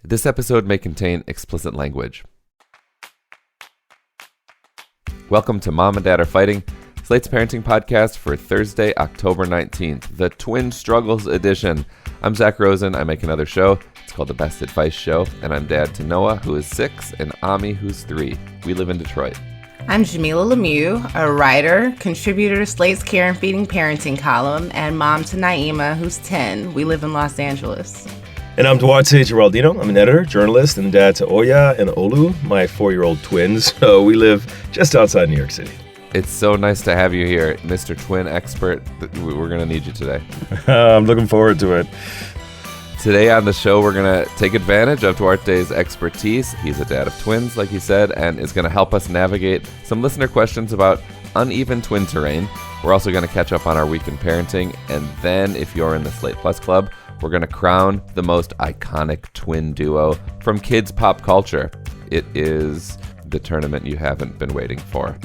This episode may contain explicit language. Welcome to Mom and Dad Are Fighting, Slate's parenting podcast for Thursday, October 19th, the Twin Struggles edition. I'm Zak Rosen. I make another show. It's called The Best Advice Show, and I'm dad to Noah, who is 6, and Ami, who's 3. We live in Detroit. I'm Jamilah Lemieux, a writer, contributor to Slate's Care and Feeding Parenting column, and mom to Naima, who's 10. We live in Los Angeles. And I'm Duarte Geraldino. I'm an editor, journalist, and dad to Oya and Olu, my 4-year-old twins. So we live just outside New York City. It's so nice to have you here, Mr. Twin Expert. We're going to need you today. I'm looking forward to it. Today on the show, we're going to take advantage of Duarte's expertise. He's a dad of twins, like he said, and is going to help us navigate some listener questions about uneven twin terrain. We're also going to catch up on our week in parenting. And then, if you're in the Slate Plus Club, we're going to crown the most iconic twin duo from kids pop culture. It is the tournament you haven't been waiting for.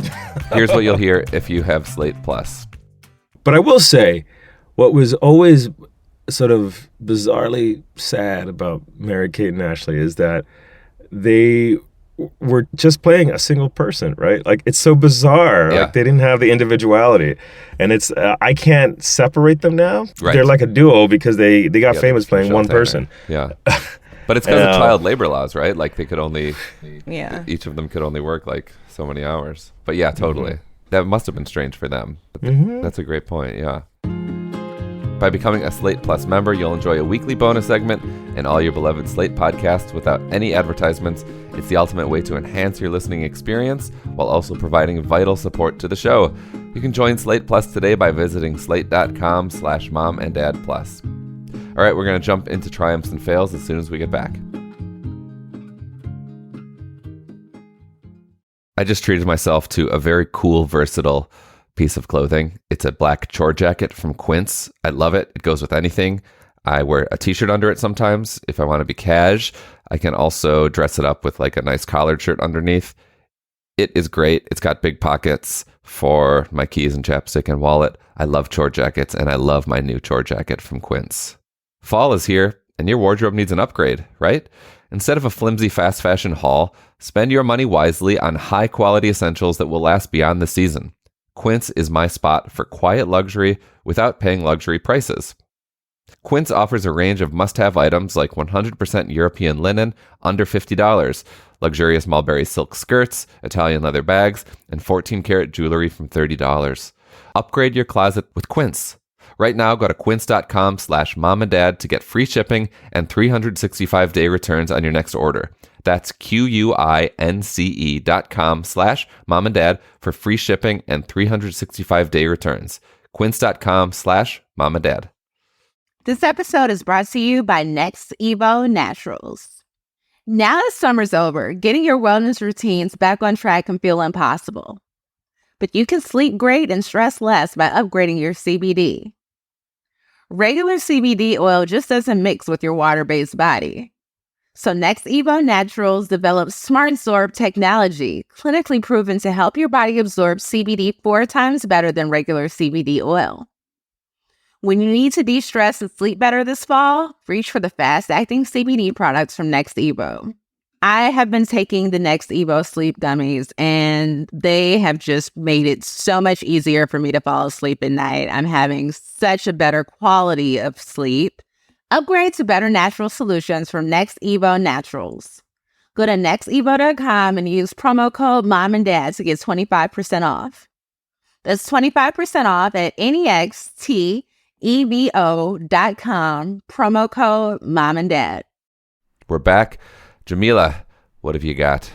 Here's what you'll hear if you have Slate Plus. But I will say, what was always sort of bizarrely sad about Mary-Kate and Ashley is that they were just playing a single person, right? Like, it's so bizarre. Yeah. Like, they didn't have the individuality. And it's, I can't separate them now. Right. They're like a duo because they got famous playing Michelle one Tanner. person. Yeah. But it's because of child labor laws, right? Like, they could only, each of them could only work like so many hours. But yeah, totally. Mm-hmm. That must have been strange for them. But that's a great point, yeah. By becoming a Slate Plus member, you'll enjoy a weekly bonus segment and all your beloved Slate podcasts without any advertisements. It's the ultimate way to enhance your listening experience while also providing vital support to the show. You can join Slate Plus today by visiting slate.com/momanddadplus. All right, we're going to jump into triumphs and fails as soon as we get back. I just treated myself to a very cool, versatile piece of clothing. It's a black chore jacket from Quince. I love it. It goes with anything. I wear a t-shirt under it sometimes if I want to be cash. I can also dress it up with like a nice collared shirt underneath. It is great. It's got big pockets for my keys and chapstick and wallet. I love chore jackets, and I love my new chore jacket from Quince. Fall is here, and your wardrobe needs an upgrade, right? Instead of a flimsy fast fashion haul, spend your money wisely on high-quality essentials that will last beyond the season. Quince is my spot for quiet luxury without paying luxury prices. Quince offers a range of must-have items like 100% European linen, under $50, luxurious mulberry silk skirts, Italian leather bags, and 14-karat jewelry from $30. Upgrade your closet with Quince. Right now, go to quince.com/momanddad to get free shipping and 365-day returns on your next order. That's QUINCE.com/momanddad for free shipping and 365-day returns. Quince.com/momanddad. This episode is brought to you by Next Evo Naturals. Now that summer's over, getting your wellness routines back on track can feel impossible. But you can sleep great and stress less by upgrading your CBD. Regular CBD oil just doesn't mix with your water-based body. So Next Evo Naturals develops Smart Absorb technology, clinically proven to help your body absorb CBD 4 times better than regular CBD oil. When you need to de-stress and sleep better this fall, reach for the fast-acting CBD products from Next Evo. I have been taking the Next Evo sleep gummies, and they have just made it so much easier for me to fall asleep at night. I'm having such a better quality of sleep. Upgrade to better natural solutions from Next Evo Naturals. Go to nextevo.com and use promo code MOMANDDAD to get 25% off. That's 25% off at nextevo.com, promo code MOMANDDAD. We're back. Jamilah, what have you got?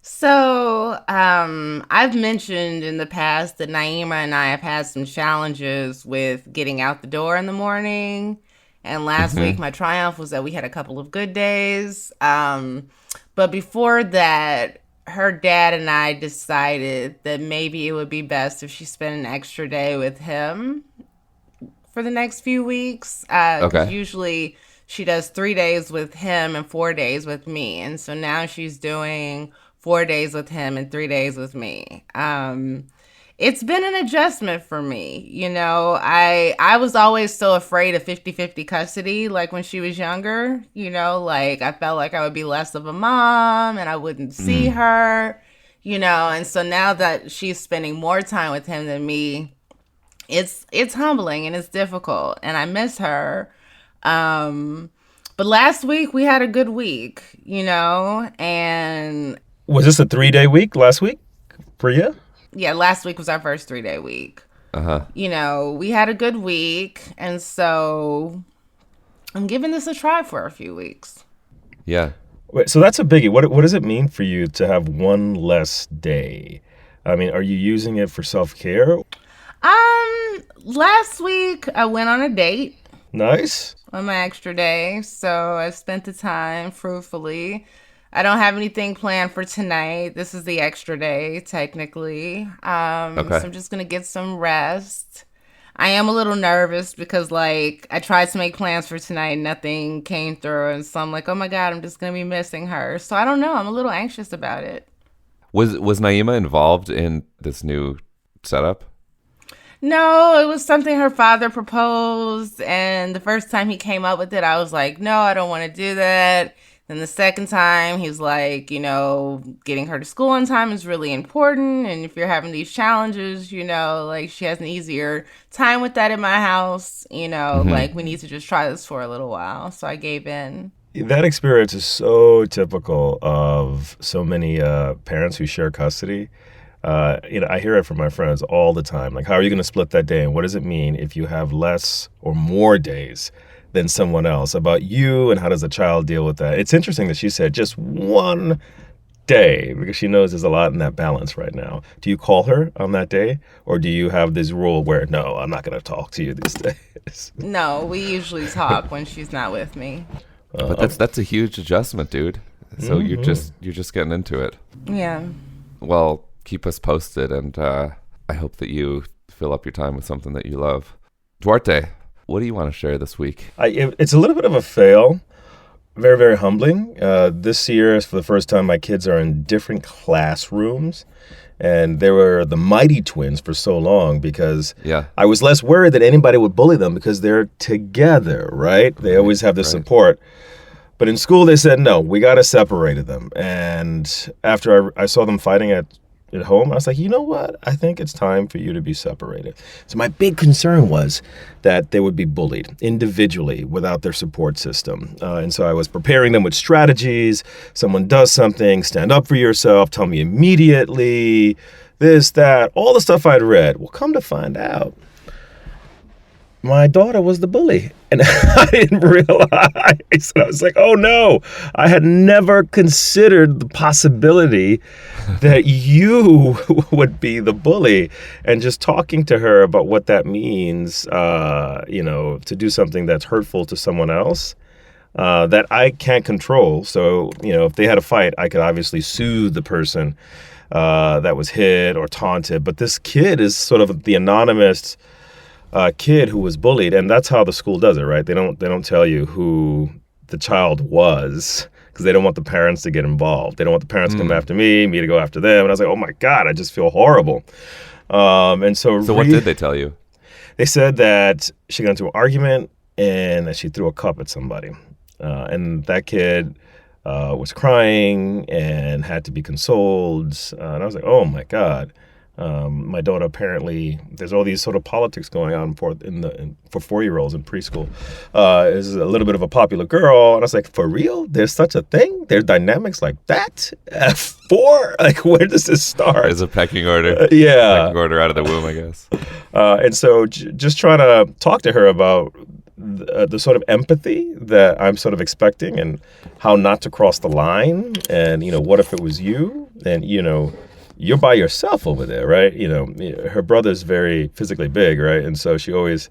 So, I've mentioned in the past that Naima and I have had some challenges with getting out the door in the morning. And last week, my triumph was that we had a couple of good days. But before that, her dad and I decided that maybe it would be best if she spent an extra day with him for the next few weeks. Okay. Usually she does 3 days with him and 4 days with me. And so now she's doing 4 days with him and 3 days with me. it's been an adjustment for me. I was always so afraid of 50-50 custody, like when she was younger, like I felt like I would be less of a mom and I wouldn't see her, and so now that she's spending more time with him than me, it's humbling and it's difficult and I miss her. But last week we had a good week, and Was this a 3-day week last week for you? yeah, last week was our first 3-day week. We had a good week, and so I'm giving this a try for a few weeks. Yeah. Wait, so that's a biggie. What does it mean for you to have one less day? I mean, are you using it for self-care? Last week I went on a date Nice. on my extra day, so I spent the time fruitfully. I don't have anything planned for tonight. This is the extra day, technically. Okay. So I'm just going to get some rest. I am a little nervous because, like, I tried to make plans for tonight. Nothing came through. And so I'm like, oh, my God, I'm just going to be missing her. So I don't know. I'm a little anxious about it. Was Naima involved in this new setup? No, it was something her father proposed. And the first time he came up with it, I was like, no, I don't want to do that. Then the second time, he's like, getting her to school on time is really important. And if you're having these challenges, like she has an easier time with that in my house, like we need to just try this for a little while. So I gave in. That experience is so typical of so many parents who share custody. I hear it from my friends all the time. Like, how are you going to split that day? And what does it mean if you have less or more days than someone else? About you and how does the child deal with that? It's interesting that she said just one day because she knows there's a lot in that balance right now. Do you call her on that day or do you have this rule where, no, I'm not going to talk to you these days? No, we usually talk when she's not with me. But that's a huge adjustment, dude. So you're just getting into it. Yeah. Well, keep us posted, and I hope that you fill up your time with something that you love. Duarte, what do you want to share this week? It's a little bit of a fail. Very, very humbling. This year is for the first time my kids are in different classrooms. And they were the mighty twins for so long because I was less worried that anybody would bully them because they're together, right? They always have this support. But in school, they said, no, we got to separate them. And after I saw them fighting at home, I was like, you know what? I think it's time for you to be separated. So my big concern was that they would be bullied individually without their support system. And so I was preparing them with strategies. Someone does something, stand up for yourself, tell me immediately, this, that, all the stuff I'd read. Well, come to find out, my daughter was the bully. And I didn't realize. I was like, oh no, I had never considered the possibility that you would be the bully. And just talking to her about what that means, to do something that's hurtful to someone else, that I can't control. So, if they had a fight, I could obviously sue the person that was hit or taunted. But this kid is sort of the anonymous kid who was bullied, and that's how the school does it, right? They don't tell you who the child was because they don't want the parents to get involved. They don't want the parents to come after me to go after them. And I was like, oh my God, I just feel horrible. And so what did they tell you? They said that she got into an argument and that she threw a cup at somebody, and that kid was crying and had to be consoled. And I was like, oh my God. My daughter apparently, there's all these sort of politics going on for 4-year-olds in preschool. Is a little bit of a popular girl, and I was like, for real? There's such a thing? There's dynamics like that at 4? Like, where does this start? There's a pecking order. Pecking order out of the womb, I guess. And so just trying to talk to her about the sort of empathy that I'm sort of expecting and how not to cross the line. And, what if it was you? And, you're by yourself over there, right? Her brother's very physically big, right? And so he always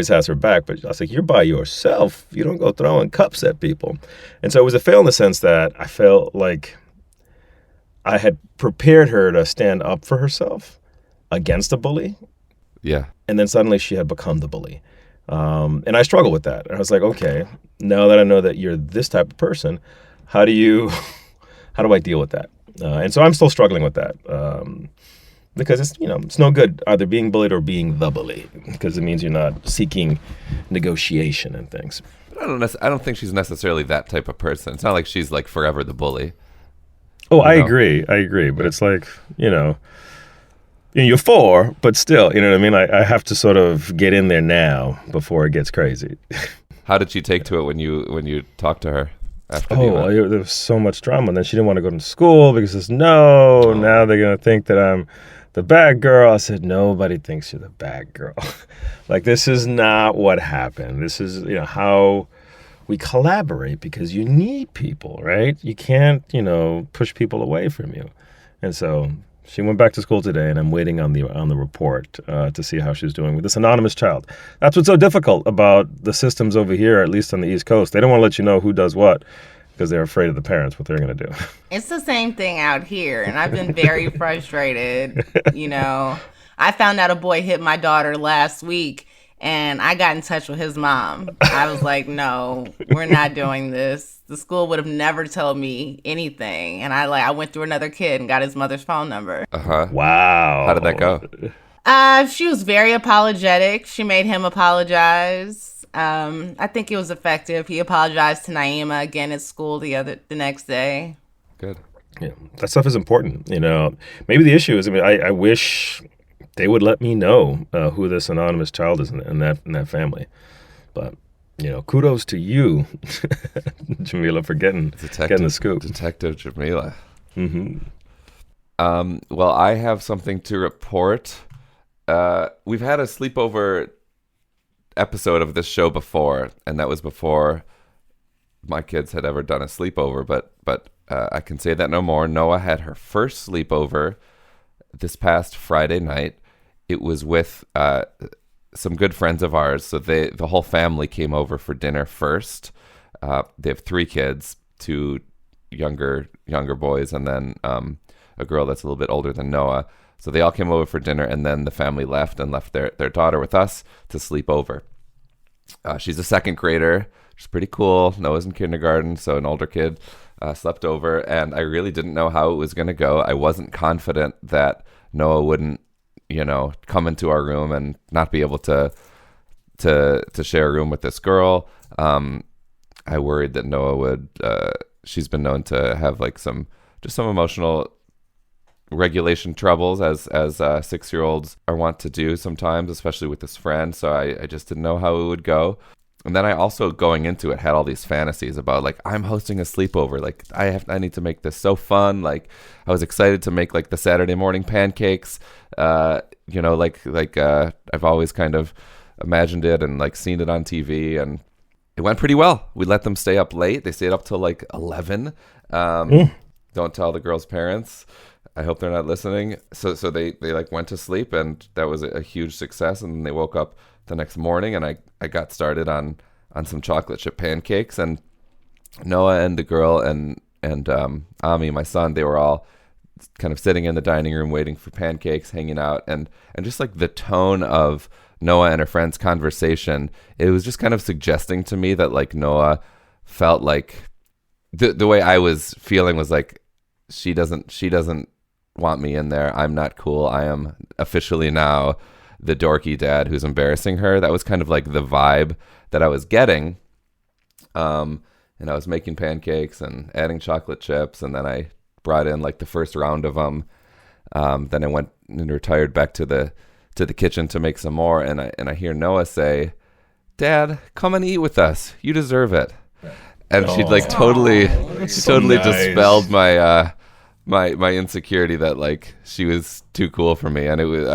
has her back. But I was like, you're by yourself. You don't go throwing cups at people. And so it was a fail in the sense that I felt like I had prepared her to stand up for herself against a bully. Yeah. And then suddenly she had become the bully. And I struggle with that. And I was like, okay, now that I know that you're this type of person, how do I deal with that? And so I'm still struggling with that. because it's no good either being bullied or being the bully, because it means you're not seeking negotiation and things. I don't think she's necessarily that type of person. It's not like she's like forever the bully. Oh, I agree, but it's like, you're 4, but still, you know what I mean? I have to sort of get in there now before it gets crazy. How did she take to it when you talked to her after the event? There was so much drama. And then she didn't want to go to school because she says, no, now they're going to think that I'm the bad girl. I said, nobody thinks you're the bad girl. Like, this is not what happened. This is, how we collaborate, because you need people, right? You can't, push people away from you. And so she went back to school today, and I'm waiting on the report to see how she's doing with this anonymous child. That's what's so difficult about the systems over here, at least on the East Coast. They don't want to let you know who does what, because they're afraid of the parents, what they're going to do. It's the same thing out here, and I've been very frustrated. I found out a boy hit my daughter last week, and I got in touch with his mom. I was like, no, we're not doing this. The school would have never told me anything. And I went through another kid and got his mother's phone number. Uh-huh. Wow. How did that go? She was very apologetic. She made him apologize. I think it was effective. He apologized to Naima again at school the next day. Good. Yeah, that stuff is important. Maybe the issue is, I wish they would let me know who this anonymous child is in that family. But kudos to you, Jamilah, for getting the scoop. Detective Jamilah. Mm-hmm. Well, I have something to report. We've had a sleepover episode of this show before, and that was before my kids had ever done a sleepover. But I can say that no more. Noah had her first sleepover this past Friday night. It was with some good friends of ours. So the whole family came over for dinner first. They have 3 kids, 2 younger boys, and then a girl that's a little bit older than Noah. So they all came over for dinner, and then the family left their daughter with us to sleep over. She's a 2nd grader, which is pretty cool. Noah's in kindergarten, so an older kid slept over, and I really didn't know how it was going to go. I wasn't confident that Noah wouldn't, come into our room and not be able to share a room with this girl. I worried that Noah would. She's been known to have like some emotional regulation troubles, as 6-year-olds are wont to do sometimes, especially with this friend. So I just didn't know how it would go. And then I also, going into it, had all these fantasies about, like, I'm hosting a sleepover. Like, I need to make this so fun. Like, I was excited to make, like, the Saturday morning pancakes. I've always kind of imagined it and, like, seen it on TV. And it went pretty well. We let them stay up late. They stayed up till, like, 11. Don't tell the girls' parents. I hope they're not listening. So they like went to sleep, and that was a huge success. And then they woke up the next morning, and I got started on some chocolate chip pancakes, and Noah and the girl and Ami, my son, they were all kind of sitting in the dining room waiting for pancakes, hanging out, and just like the tone of Noah and her friend's conversation, it was just kind of suggesting to me that like Noah felt like the way I was feeling was like she doesn't want me in there. I'm not cool. I am officially now the dorky dad who's embarrassing her. That was kind of like the vibe that I was getting. And I was making pancakes and adding chocolate chips, and then I brought in like the first round of them. Then I went and retired back to the kitchen to make some more, and I hear Noah say, "Dad, come and eat with us. You deserve it." And she'd like totally dispelled my my insecurity that like she was too cool for me, and it was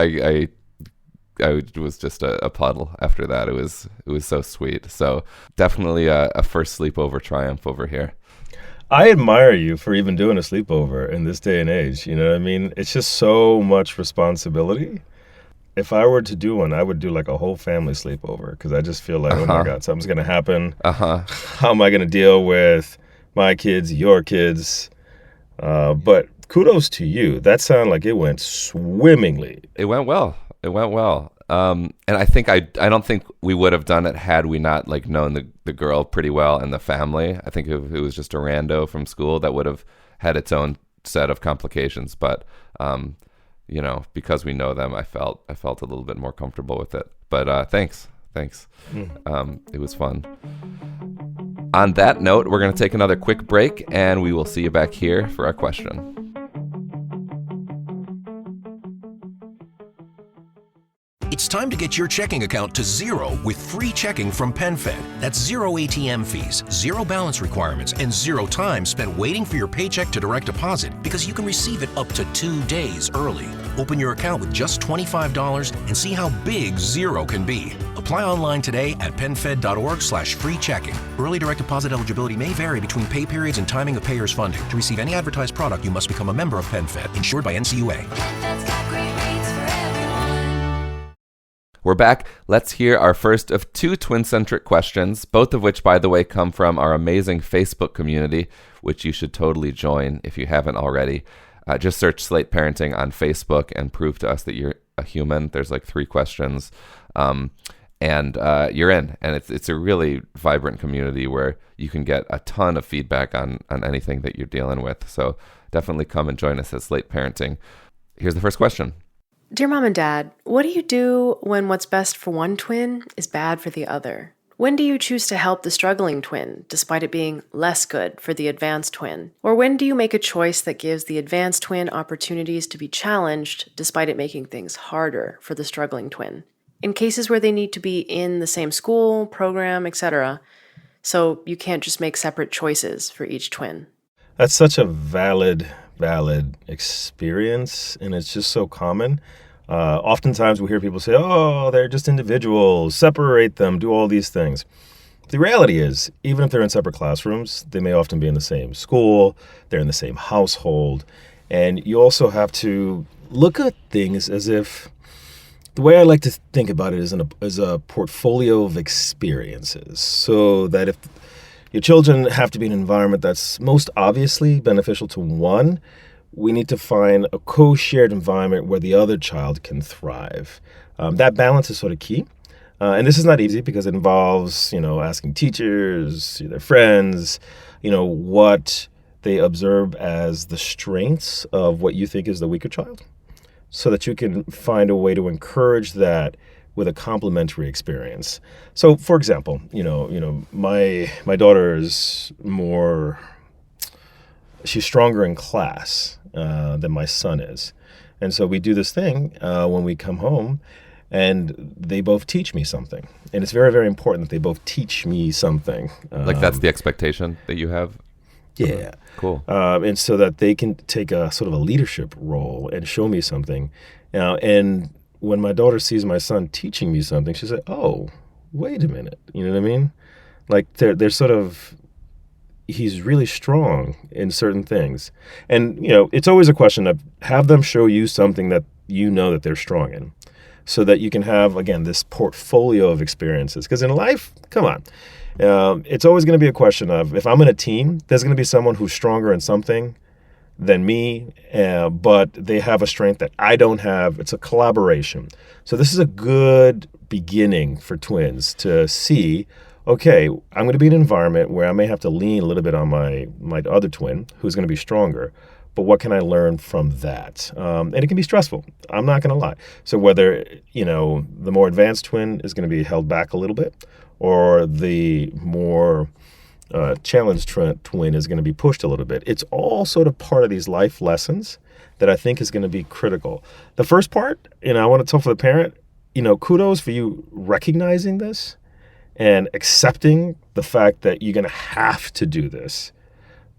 I was just a puddle after that. It was so sweet. So definitely a first sleepover triumph over here. I admire you for even doing a sleepover in this day and age. You know what I mean? It's just so much responsibility. If I were to do one, I would do like a whole family sleepover, because I just feel like, oh my God, something's going to happen. How am I going to deal with my kids, your kids? But kudos to you. That sounded like it went swimmingly. It went well. And I think I don't think we would have done it had we not like known the girl pretty well and the family. I think if it was just a rando from school, that would have had its own set of complications. But because we know them, I felt a little bit more comfortable with it. But thanks. It was fun. On that note, we're going to take another quick break, and we will see you back here for our question. It's time to get your checking account to zero with free checking from PenFed. That's zero ATM fees, zero balance requirements, and zero time spent waiting for your paycheck to direct deposit because you can receive it up to 2 days early. Open your account with just $25 and see how big zero can be. Apply online today at PenFed.org/free checking. Early direct deposit eligibility may vary between pay periods and timing of payers' funding. To receive any advertised product, you must become a member of PenFed, insured by NCUA. We're back. Let's hear our first of 2 twin-centric questions, both of which, by the way, come from our amazing Facebook community, which you should totally join if you haven't already. Just search Slate Parenting on Facebook and prove to us that you're a human. There's like 3 questions, and you're in. And it's a really vibrant community where you can get a ton of feedback on anything that you're dealing with. So definitely come and join us at Slate Parenting. Here's the first question. Dear Mom and Dad, what do you do when what's best for one twin is bad for the other? When do you choose to help the struggling twin, despite it being less good for the advanced twin? Or when do you make a choice that gives the advanced twin opportunities to be challenged, despite it making things harder for the struggling twin? In cases where they need to be in the same school, program, etc., so you can't just make separate choices for each twin. That's such a valid experience, and it's just so common. Oftentimes we hear people say, oh, they're just individuals, separate them, do all these things. The reality is, even if they're in separate classrooms, they may often be in the same school, they're in the same household, and you also have to look at things as if, the way I like to think about it is as a portfolio of experiences, so that if your children have to be in an environment that's most obviously beneficial to one, we need to find a co-shared environment where the other child can thrive. That balance is sort of key. And this is not easy because it involves, asking teachers, their friends, what they observe as the strengths of what you think is the weaker child, so that you can find a way to encourage that with a complementary experience. So, for example, my daughter is she's stronger in class than my son is. And so we do this thing when we come home, and they both teach me something. And it's very, very important that they both teach me something. Like that's the expectation that you have? Yeah. Cool. And so that they can take a sort of a leadership role and show me something. And when my daughter sees my son teaching me something, she said, oh, wait a minute. You know what I mean? Like they're sort of, he's really strong in certain things. And, it's always a question of have them show you something that you know that they're strong in, so that you can have, again, this portfolio of experiences. Because in life, come on, it's always going to be a question of, if I'm in a team, there's going to be someone who's stronger in something than me, but they have a strength that I don't have. It's a collaboration. So this is a good beginning for twins to see, okay, I'm going to be in an environment where I may have to lean a little bit on my other twin who's going to be stronger, but what can I learn from that? And it can be stressful. I'm not going to lie. So whether, the more advanced twin is going to be held back a little bit, or the more challenged twin is going to be pushed a little bit. It's all sort of part of these life lessons that I think is going to be critical. The first part, I want to tell for the parent, kudos for you recognizing this and accepting the fact that you're going to have to do this.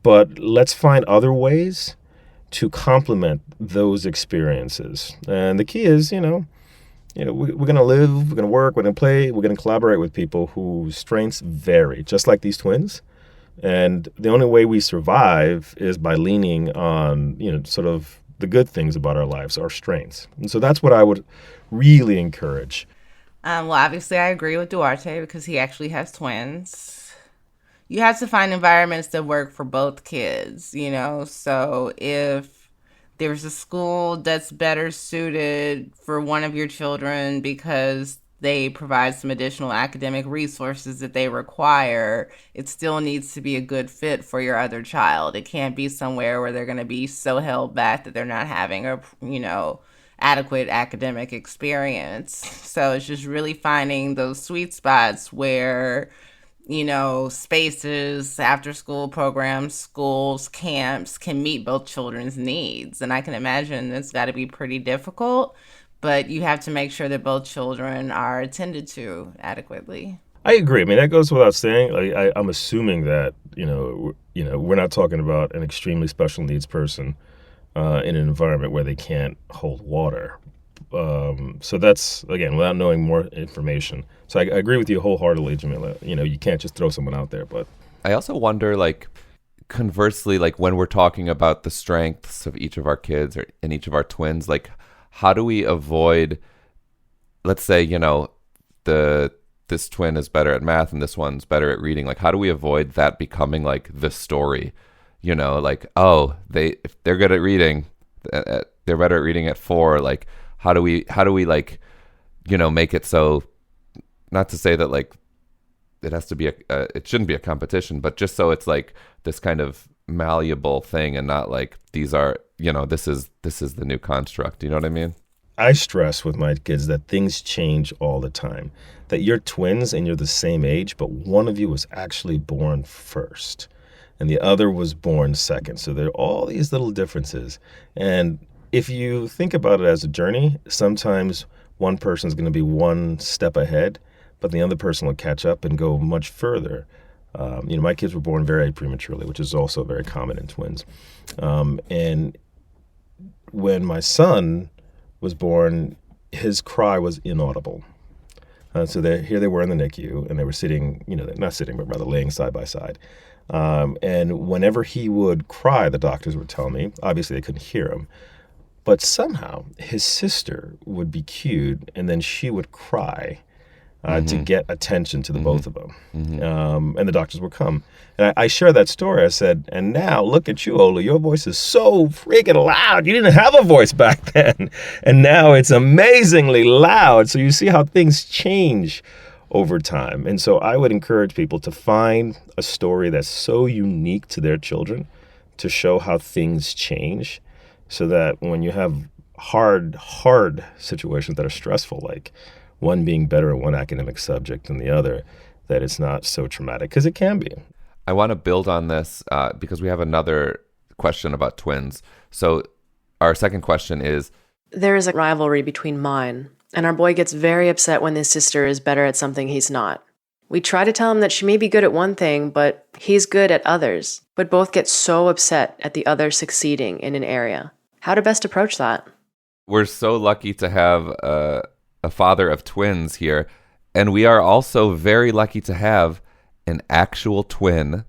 But let's find other ways to complement those experiences. And the key is, we're going to live, we're going to work, we're going to play, we're going to collaborate with people whose strengths vary, just like these twins. And the only way we survive is by leaning on, sort of the good things about our lives, our strengths. And so that's what I would really encourage. Well, obviously, I agree with Duarte because he actually has twins. You have to find environments that work for both kids, So if there's a school that's better suited for one of your children because they provide some additional academic resources that they require, it still needs to be a good fit for your other child. It can't be somewhere where they're going to be so held back that they're not having a, adequate academic experience. So it's just really finding those sweet spots where, spaces, after school programs, schools, camps can meet both children's needs. And I can imagine it's got to be pretty difficult, but you have to make sure that both children are attended to adequately. I agree. I mean, that goes without saying. Like, I'm assuming that, we're not talking about an extremely special needs person in an environment where they can't hold water. So that's, again, without knowing more information. So I agree with you wholeheartedly, Jamilah. You can't just throw someone out there. But I also wonder, like, conversely, like when we're talking about the strengths of each of our kids and each of our twins, like how do we avoid, let's say, this twin is better at math and this one's better at reading. Like, how do we avoid that becoming like the story? Like, oh, if they're good at reading, they're better at reading at 4. Like, how do we like, make it so, not to say that like it has to be it shouldn't be a competition, but just so it's like this kind of malleable thing and not like these are, this is the new construct. You know what I mean? I stress with my kids that things change all the time, that you're twins and you're the same age, but one of you was actually born first and the other was born second. So there are all these little differences. And if you think about it as a journey, sometimes one person's going to be one step ahead, but the other person will catch up and go much further. My kids were born very prematurely, which is also very common in twins. And when my son was born, his cry was inaudible. So here they were in the NICU, and they were sitting, not sitting, but rather laying side by side. And whenever he would cry, the doctors would tell me, obviously they couldn't hear him, but somehow his sister would be cued, and then she would cry to get attention to the both of them. And the doctors would come. And I share that story. I said, and now look at you, Ola. Your voice is so freaking loud. You didn't have a voice back then. And now it's amazingly loud. So you see how things change over time. And so I would encourage people to find a story that's so unique to their children to show how things change, so that when you have hard situations that are stressful, like one being better at one academic subject than the other, that it's not so traumatic, because it can be. I want to build on this because we have another question about twins. So our second question is, there is a rivalry between mine, and our boy gets very upset when his sister is better at something he's not. We try to tell him that she may be good at one thing, but he's good at others, but both get so upset at the other succeeding in an area. How to best approach that? We're so lucky to have a father of twins here, and we are also very lucky to have an actual twin,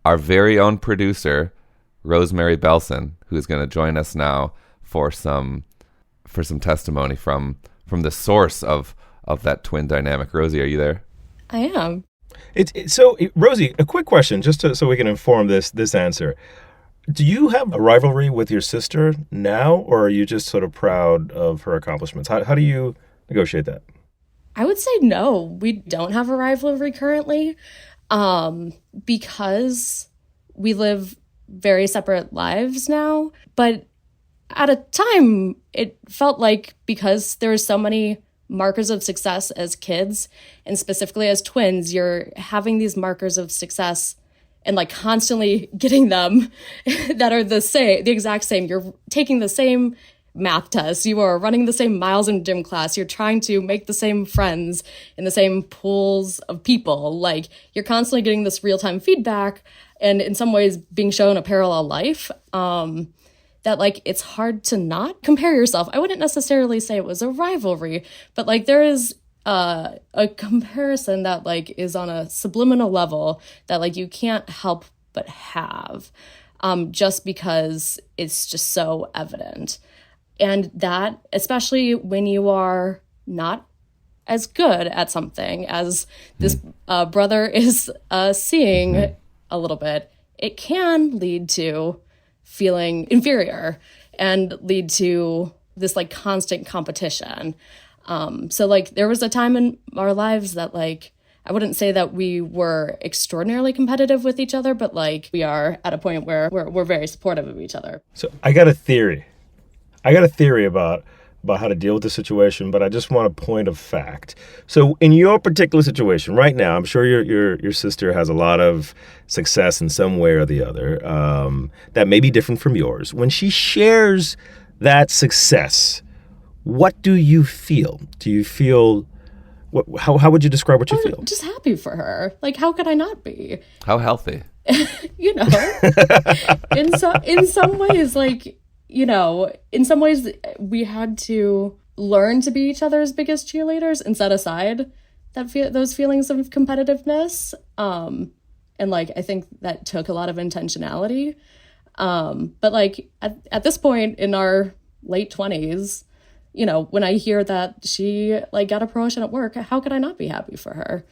our very own producer, Rosemary Belson, who is going to join us now for some testimony from the source of that twin dynamic. Rosie, are you there? I am. So, Rosie, a quick question, just so we can inform this answer. Do you have a rivalry with your sister now, or are you just sort of proud of her accomplishments? How do you negotiate that? I would say no, we don't have a rivalry currently, because we live very separate lives now. But at a time, it felt like, because there were so many markers of success as kids, and specifically as twins, you're having these markers of success and like constantly getting them that are the exact same. You're taking the same math tests, you are running the same miles in gym class, you're trying to make the same friends in the same pools of people. Like, you're constantly getting this real-time feedback, and in some ways being shown a parallel life, that like it's hard to not compare yourself. I wouldn't necessarily say it was a rivalry, but like there is a comparison that like is on a subliminal level that like you can't help but have, just because it's just so evident. And that, especially when you are not as good at something as this brother is seeing a little bit, it can lead to feeling inferior and lead to this like constant competition. So like there was a time in our lives that like, I wouldn't say that we were extraordinarily competitive with each other, but like we are at a point where we're very supportive of each other. So I got a theory about about how to deal with the situation, but I just want a point of fact. So in your particular situation right now, I'm sure your sister has a lot of success in some way or the other that may be different from yours. When she shares that success, what do you feel? Do you feel how would you describe what you feel? Just happy for her. Like, how could I not be? How healthy? You know, in some ways, like, you know, in some ways we had to learn to be each other's biggest cheerleaders and set aside those feelings of competitiveness. And like, I think that took a lot of intentionality. But like at this point in our late 20s, you know, when I hear that she like got a promotion at work, how could I not be happy for her?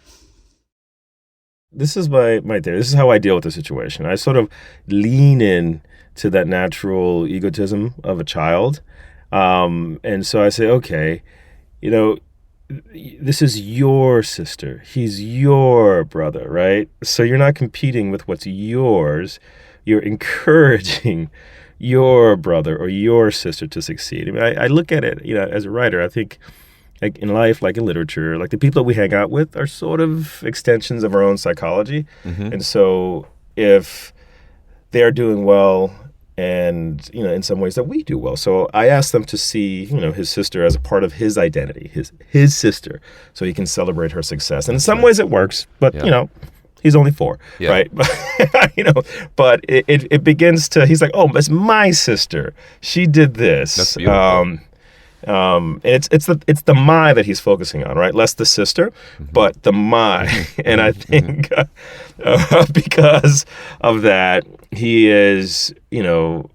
This is my theory. This is how I deal with the situation. I sort of lean in to that natural egotism of a child. And so I say, okay, you know, this is your sister. He's your brother, right? So you're not competing with what's yours. You're encouraging your brother or your sister to succeed. I mean, I look at it, you know, as a writer, I think like in life, like in literature, like the people that we hang out with are sort of extensions of our own psychology. Mm-hmm. And so if they're doing well and, you know, in some ways that we do well. So I asked them to see, you know, his sister as a part of his identity, his sister, so he can celebrate her success. And in some ways it works, but, you know, he's only 4, right? You know, but it begins to, he's like, oh, it's my sister. She did this. That's beautiful. And it's the my that he's focusing on, right? Less the sister, but the my. And I think because of that, he is, you know,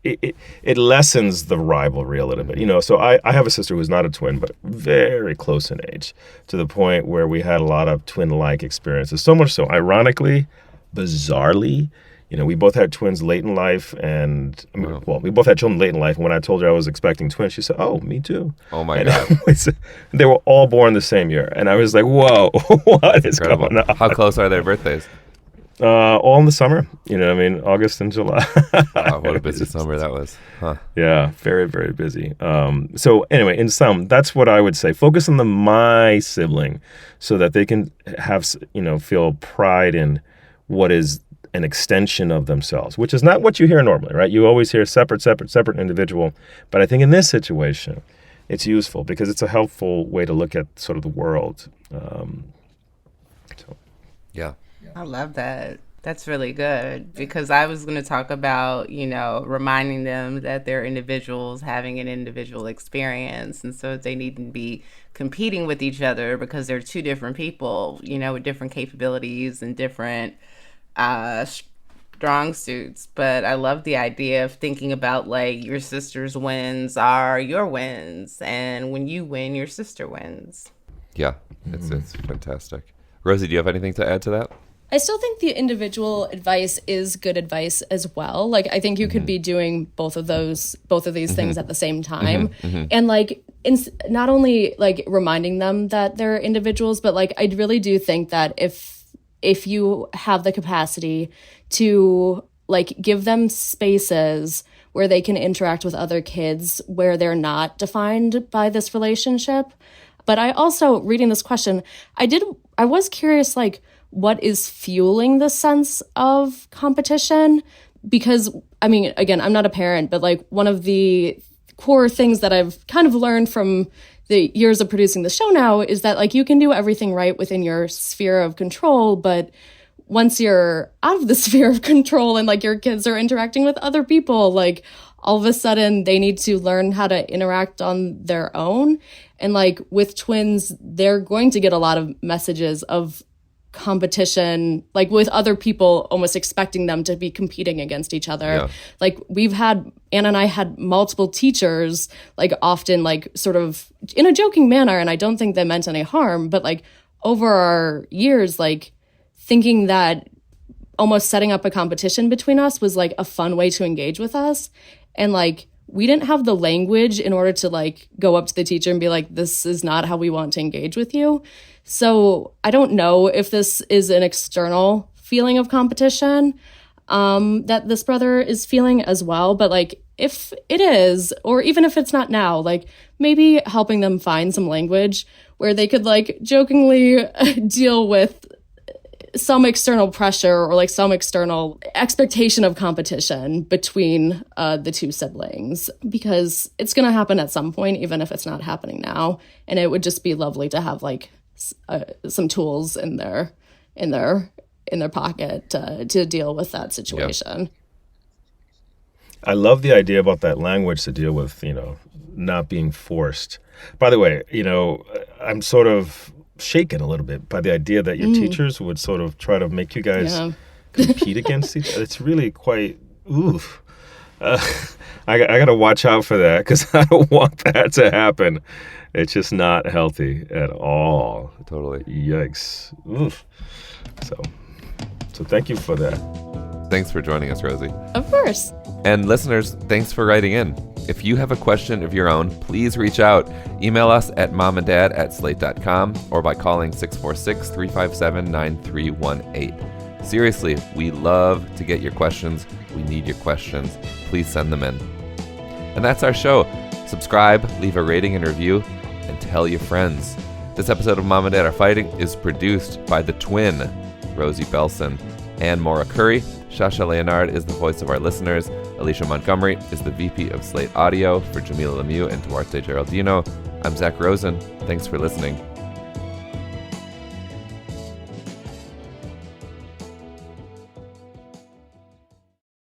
it lessens the rivalry a little bit, you know. So I have a sister who's not a twin, but very close in age, to the point where we had a lot of twin-like experiences. So much so, ironically, bizarrely, you know, we both had twins late in life, and well, we both had children late in life. And when I told her I was expecting twins, she said, "Oh, me too." Oh my God! They were all born the same year, and I was like, "Whoa, what is going on?" How close are their birthdays? All in the summer, you know, I mean, August and July. Wow, what a busy summer that was. Huh. Yeah, very, very busy. So anyway, in sum, that's what I would say. Focus on the my sibling so that they can have, you know, feel pride in what is an extension of themselves, which is not what you hear normally, right? You always hear separate individual. But I think in this situation, it's useful because it's a helpful way to look at sort of the world. Yeah. I love that. That's really good, because I was going to talk about, you know, reminding them that they're individuals having an individual experience. And so they needn't be competing with each other because they're two different people, you know, with different capabilities and different strong suits. But I love the idea of thinking about like your sister's wins are your wins. And when you win, your sister wins. Yeah, it's fantastic. Rosie, do you have anything to add to that? I still think the individual advice is good advice as well. Like, I think you could be doing both of these things at the same time. And like, not only like reminding them that they're individuals, but like, I really do think that if you have the capacity to like give them spaces where they can interact with other kids, where they're not defined by this relationship. But I also, reading this question, I was curious, like, what is fueling the sense of competition? Because, I mean, again, I'm not a parent, but like one of the core things that I've kind of learned from the years of producing the show now is that like you can do everything right within your sphere of control, but once you're out of the sphere of control and like your kids are interacting with other people, like all of a sudden they need to learn how to interact on their own. And like with twins, they're going to get a lot of messages of competition, like with other people, almost expecting them to be competing against each other. Yeah. Like Anna and I had multiple teachers, like often like sort of in a joking manner, and I don't think they meant any harm, but like over our years, like thinking that almost setting up a competition between us was like a fun way to engage with us. And like, we didn't have the language in order to like go up to the teacher and be like, this is not how we want to engage with you. So I don't know if this is an external feeling of competition, that this brother is feeling as well. But like, if it is, or even if it's not now, like maybe helping them find some language where they could like jokingly deal with some external pressure or like some external expectation of competition between the two siblings, because it's going to happen at some point, even if it's not happening now. And it would just be lovely to have like some tools in their pocket to deal with that situation. Yep. I love the idea about that language to deal with, not being forced. By the way, I'm sort of shaken a little bit by the idea that your teachers would sort of try to make you guys compete against each other. It's really quite, oof. I got to watch out for that because I don't want that to happen. It's just not healthy at all. Totally. Yikes. Oof. So thank you for that. Thanks for joining us, Rosie. Of course. And listeners, thanks for writing in. If you have a question of your own, please reach out. Email us at momanddad@slate.com or by calling 646-357-9318. Seriously, we love to get your questions. We need your questions. Please send them in. And that's our show. Subscribe, leave a rating and review, and tell your friends. This episode of Mom and Dad Are Fighting is produced by the twin, Rosie Belson and Maura Currie. Shasha Leonard is the voice of our listeners. Alicia Montgomery is the VP of Slate Audio for Jamilah Lemieux and Duarte Geraldino. I'm Zak Rosen. Thanks for listening.